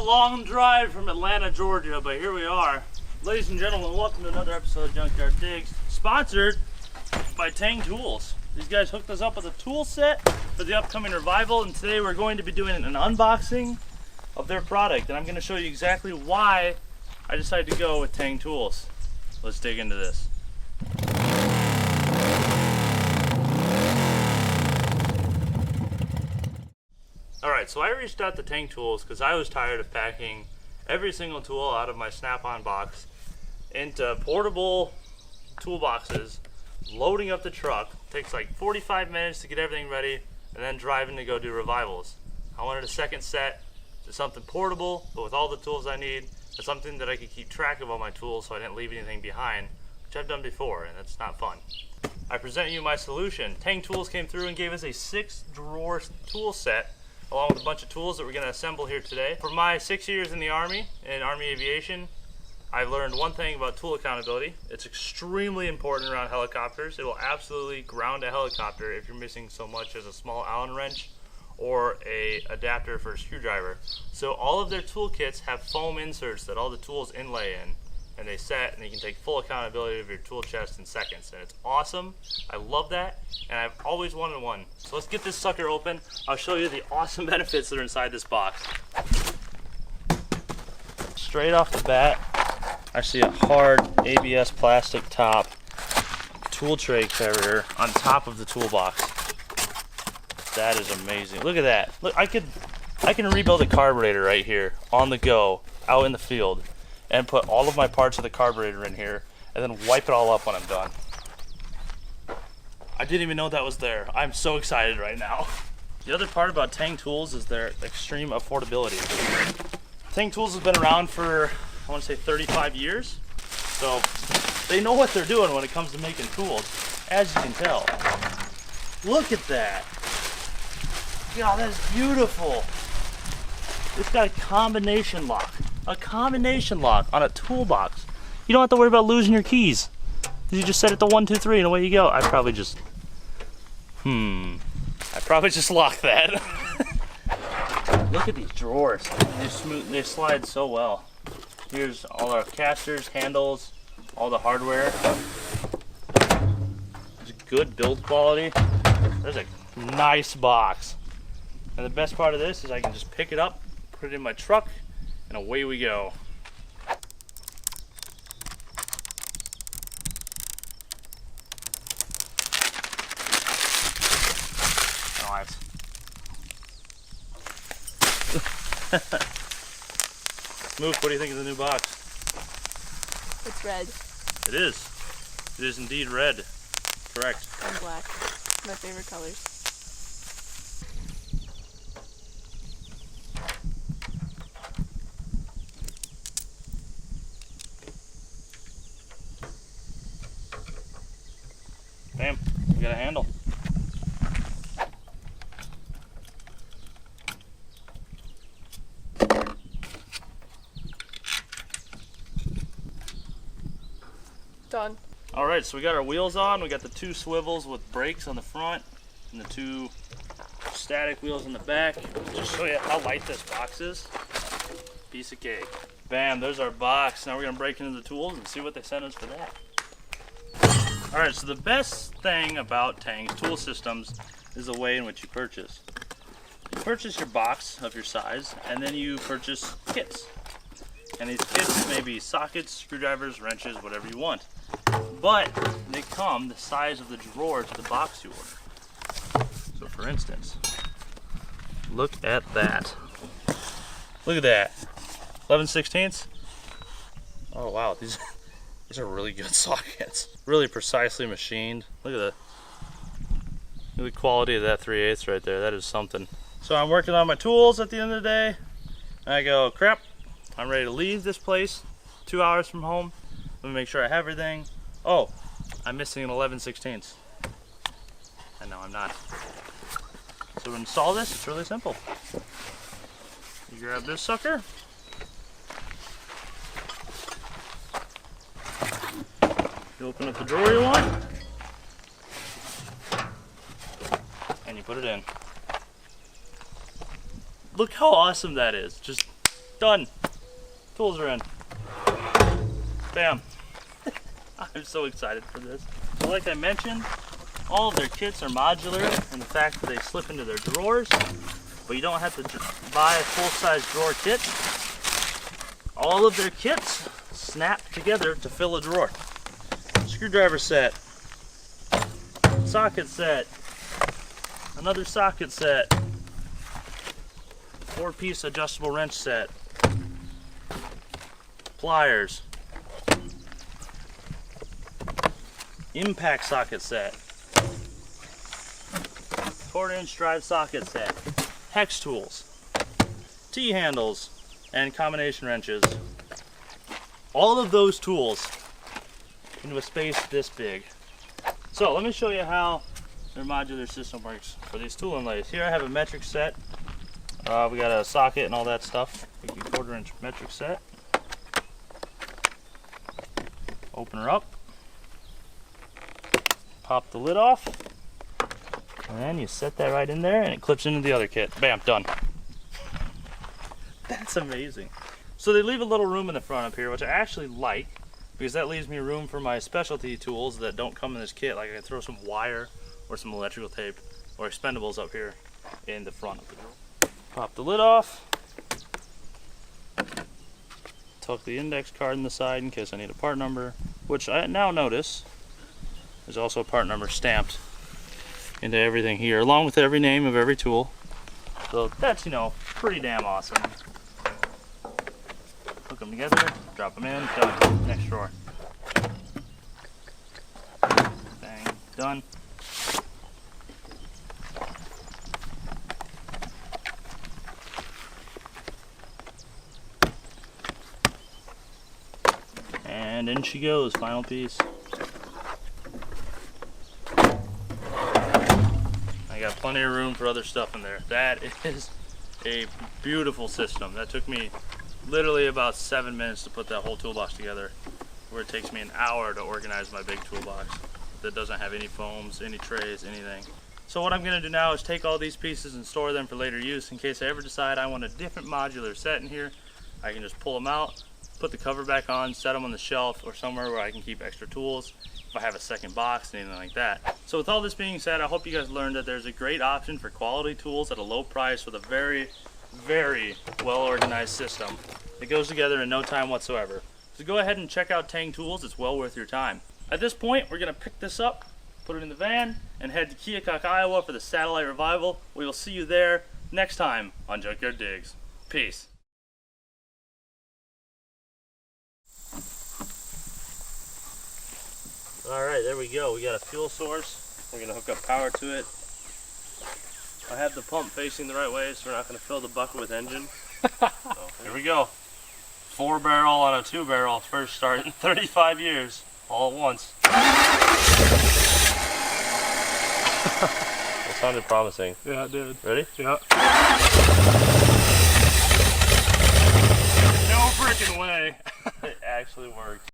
long drive from Atlanta, Georgia, but here we are. Ladies and gentlemen, welcome to another episode of Junkyard Digs, sponsored by Teng Tools. These guys hooked us up with a tool set for the upcoming revival, and today we're going to be doing an unboxing of their product, and I'm going to show you exactly why I decided to go with Teng Tools. Let's dig into this. Alright, so I reached out to Teng Tools because I was tired of packing every single tool out of my Snap-on box into portable toolboxes, loading up the truck. It takes like 45 minutes to get everything ready, and then driving to go do revivals. I wanted a second set to something portable, but with all the tools I need, to something that I could keep track of all my tools so I didn't leave anything behind, which I've done before, and that's not fun. I present you my solution. Teng Tools came through and gave us a 6-drawer tool set, along with a bunch of tools that we're going to assemble here today. For my 6 years in the Army, in Army Aviation, I've learned one thing about tool accountability. It's extremely important around helicopters. It will absolutely ground a helicopter if you're missing so much as a small Allen wrench or a adapter for a screwdriver. So all of their toolkits have foam inserts that all the tools inlay in, and they set, and you can take full accountability of your tool chest in seconds, and it's awesome. I love that, and I've always wanted one. So let's get this sucker open. I'll show you the awesome benefits that are inside this box. Straight off the bat, I see a hard ABS plastic top tool tray carrier on top of the toolbox. That is amazing. Look at that. Look, I can rebuild a carburetor right here on the go out in the field and put all of my parts of the carburetor in here and then wipe it all up when I'm done. I didn't even know that was there. I'm so excited right now. The other part about Teng Tools is their extreme affordability. Teng Tools has been around for, I want to say 35 years. So they know what they're doing when it comes to making tools, as you can tell. Look at that. God, that is beautiful. It's got a combination lock. A combination lock on a toolbox. You don't have to worry about losing your keys. You just set it to 1, 2, 3 and away you go. I probably just locked that. Look at these drawers. They slide so well. Here's all our casters, handles, all the hardware. It's good build quality. There's a nice box. And the best part of this is I can just pick it up, put it in my truck, and away we go. Nice. Mook, what do you think of the new box? It's red. It is. It is indeed red. Correct. And black. My favorite colors. Bam, we got a handle. Done. Alright, so we got our wheels on. We got the 2 swivels with brakes on the front and the 2 static wheels in the back. Just show you how light this box is. Piece of cake. Bam, there's our box. Now we're gonna break into the tools and see what they sent us for that. Alright, so the best thing about Teng's tool systems is the way in which you purchase. You purchase your box of your size, and then you purchase kits. And these kits may be sockets, screwdrivers, wrenches, whatever you want. But they come the size of the drawer to the box you order. So for instance, look at that. Look at that. 11/16. Oh wow, these are really good sockets. Really precisely machined. Look at the quality of that 3/8 right there. That is something. So I'm working on my tools at the end of the day. And I go, crap, I'm ready to leave this place. 2 hours from home. Let me make sure I have everything. Oh, I'm missing an 11/16. And no, I'm not. So to install this, it's really simple. You grab this sucker. You open up the drawer you want. And you put it in. Look how awesome that is. Just Done. Tools are in. Bam. I'm so excited for this. So like I mentioned, all of their kits are modular in the fact that they slip into their drawers, but you don't have to buy a full-size drawer kit. All of their kits snap together to fill a drawer. Screwdriver set, socket set, another socket set, 4-piece adjustable wrench set, pliers, impact socket set, 1/4-inch drive socket set, hex tools, T-handles, and combination wrenches. All of those tools into a space this big. So let me show you how their modular system works for these tool inlays. Here I have a metric set. We got a socket and all that stuff. 1/4-inch metric set. Open her up. Pop the lid off. And then you set that right in there and it clips into the other kit. Bam, done. That's amazing. So they leave a little room in the front up here, which I actually like, because that leaves me room for my specialty tools that don't come in this kit. Like I can throw some wire or some electrical tape or expendables up here in the front of the drawer. Pop the lid off. Tuck the index card in the side in case I need a part number, which I now notice there's also a part number stamped into everything here, along with every name of every tool. So that's, you know, pretty damn awesome. Hook them together, drop them in, done. Next drawer. Bang, done. And in she goes, final piece. I got plenty of room for other stuff in there. That is a beautiful system. That took me literally about 7 minutes to put that whole toolbox together, where it takes me an hour to organize my big toolbox that doesn't have any foams, any trays, anything. So what I'm going to do now is take all these pieces and store them for later use. In case I ever decide I want a different modular set in here, I can just pull them out, put the cover back on, set them on the shelf or somewhere where I can keep extra tools if I have a second box, anything like that. So with all this being said, I hope you guys learned that there's a great option for quality tools at a low price with a very, very well organized system that goes together in no time whatsoever. So go ahead and check out Teng Tools. It's well worth your time. At this point, we're going to pick this up, put it in the van, and head to Keokuk, Iowa for the Satellite Revival. We will see you there next time on Junkyard Digs. Peace. Alright, there we go. We got a fuel source. We're going to hook up power to it. I have the pump facing the right way, so we're not going to fill the bucket with engine. So, here we go. 4-barrel on a 2-barrel. First start in 35 years. All at once. It sounded promising. Yeah, it did. Ready? Yeah. No freaking way. It actually worked.